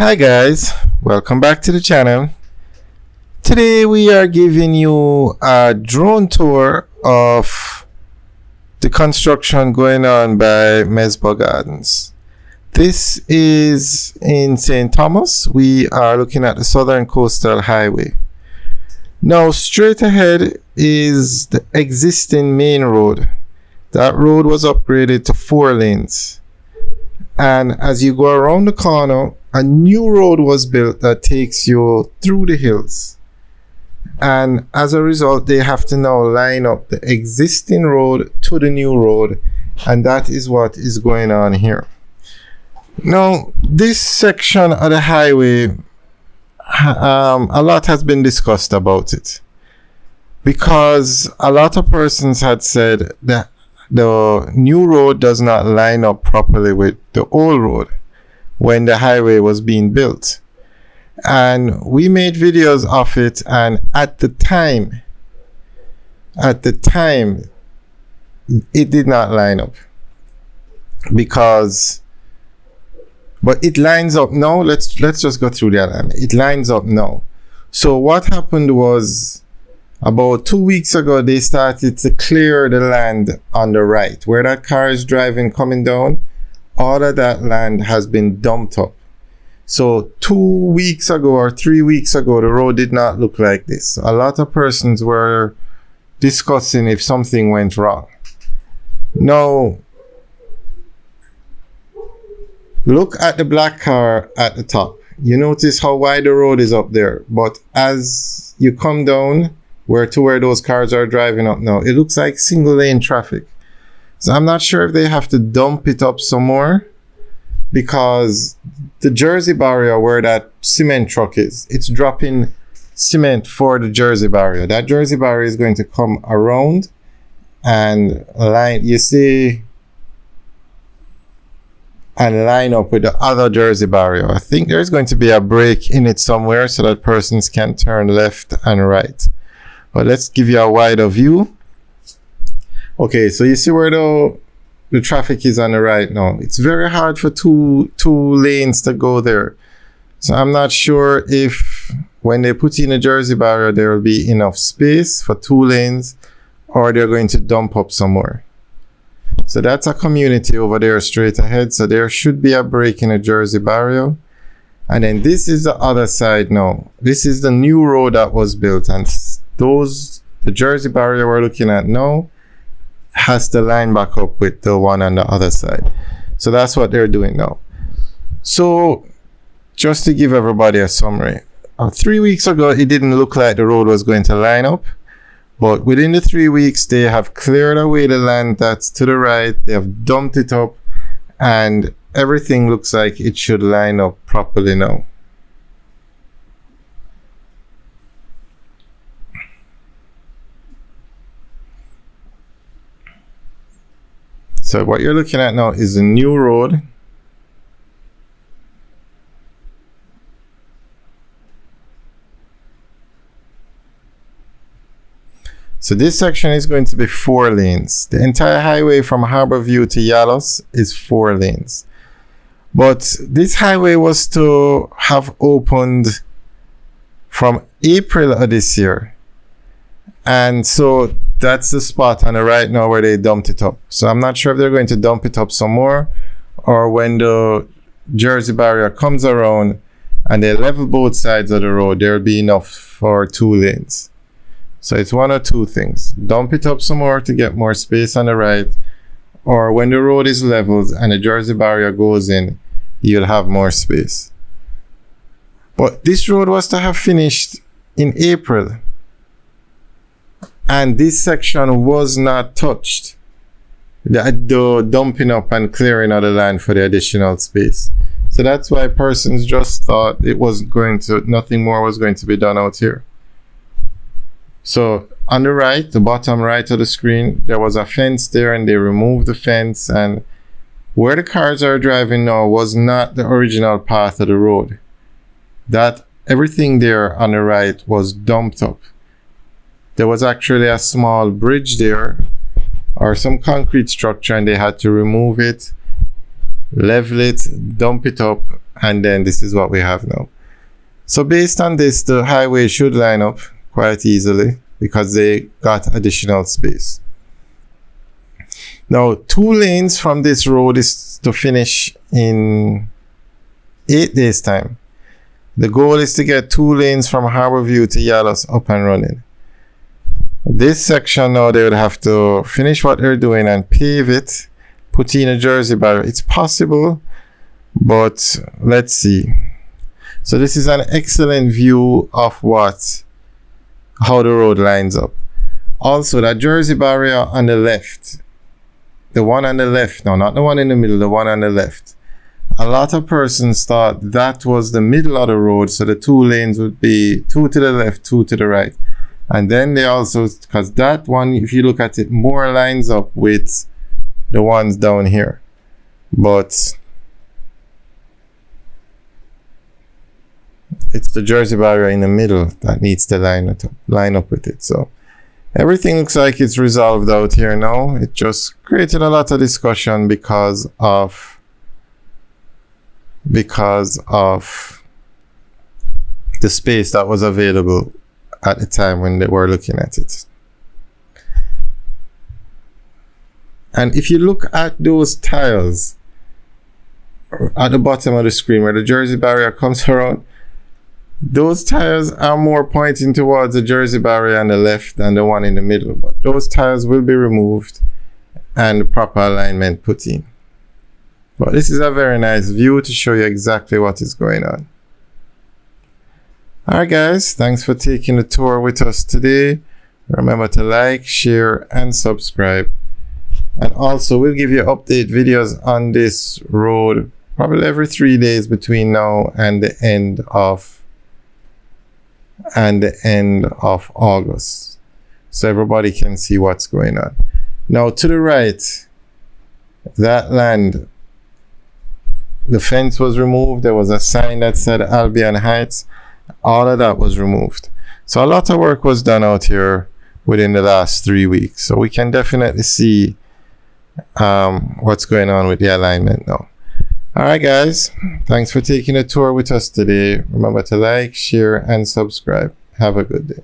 Hi guys, welcome back to the channel. Today we are giving you a drone tour of the construction going on by Mesbah Gardens. This is in St. Thomas. We are looking at the Southern Coastal Highway. Now straight ahead is the existing main road. That road was upgraded to 4 lanes. And as you go around the corner, a new road was built that takes you through the hills. And as a result, they have to now line up the existing road to the new road. And that is what is going on here. Now, this section of the highway, a lot has been discussed about it. Because a lot of persons had said that the new road does not line up properly with the old road when the highway was being built. And we made videos of it, and at the time it did not line up, but it lines up now. Let's just go through the alignment. It lines up now. So what happened was, about 2 weeks ago, they started to clear the land on the right where that car is driving coming down. All of that land has been dumped up. So 2 weeks ago or 3 weeks ago, the road did not look like this. A lot of persons were discussing if something went wrong. Now, look at the black car at the top. You notice how wide the road is up there. But as you come down, where those cars are driving up now, it looks like single lane traffic. So I'm not sure if they have to dump it up some more, because the Jersey barrier where that cement truck is, it's dropping cement for the Jersey barrier. That Jersey barrier is going to come around and line up with the other Jersey barrier. I think there's going to be a break in it somewhere so that persons can turn left and right. But let's give you a wider view. Okay, so you see where the traffic is on the right now. It's very hard for two lanes to go there. So I'm not sure if when they put in a Jersey barrier, there will be enough space for 2 lanes, or they're going to dump up somewhere. So that's a community over there straight ahead. So there should be a break in a Jersey barrier. And then this is the other side now. This is the new road that was built. And the Jersey barrier we're looking at now has to line back up with the one on the other side. So that's what they're doing now. So just to give everybody a summary, 3 weeks ago, it didn't look like the road was going to line up. But within the 3 weeks, they have cleared away the land that's to the right. They have dumped it up, and everything looks like it should line up properly now. So what you're looking at now is a new road. So this section is going to be 4 lanes. The entire highway from Harborview to Yalos is 4 lanes. But this highway was to have opened from April of this year. And so that's the spot on the right now where they dumped it up. So I'm not sure if they're going to dump it up some more, or when the Jersey barrier comes around and they level both sides of the road, there'll be enough for 2 lanes. So it's one or two things. Dump it up some more to get more space on the right, or when the road is leveled and the Jersey barrier goes in, you'll have more space. But this road was to have finished in April, and this section was not touched. The dumping up and clearing of the land for the additional space. So that's why persons just thought nothing more was going to be done out here. So on the right, the bottom right of the screen, there was a fence there, and they removed the fence, and where the cars are driving now was not the original path of the road. That everything there on the right was dumped up. There was actually a small bridge there, or some concrete structure, and they had to remove it level it, dump it up, and then this is what we have now. So based on this, the highway should line up quite easily because they got additional space. Now 2 lanes from this road is to finish in 8 days time. The goal is to get 2 lanes from Harborview to Yalos up and running. This section now, they would have to finish what they're doing and pave it, put in a Jersey barrier. It's possible, but let's see. So this is an excellent view of how the road lines up. Also, that Jersey barrier on the left, the one on the left, no, not the one in the middle, the one on the left. A lot of persons thought that was the middle of the road, so the 2 lanes would be 2 to the left, 2 to the right. And then they also, because that one, if you look at it, more lines up with the ones down here. But it's the Jersey barrier in the middle that needs to line up with it. So everything looks like it's resolved out here now. It just created a lot of discussion because of the space that was available at the time when they were looking at it. And if you look at those tiles at the bottom of the screen where the Jersey barrier comes around, those tires are more pointing towards the Jersey barrier on the left than the one in the middle, but those tires will be removed and the proper alignment put in. But this is a very nice view to show you exactly what is going on. Alright guys, thanks for taking the tour with us today. Remember to like, share and subscribe. And also we'll give you update videos on this road probably every 3 days between now and the end of August, so everybody can see what's going on. Now to the right, that land, the fence was removed. There was a sign that said Albion Heights. All of that was removed. So a lot of work was done out here within the last 3 weeks. So we can definitely see what's going on with the alignment now. Alright guys, thanks for taking a tour with us today. Remember to like, share and subscribe. Have a good day.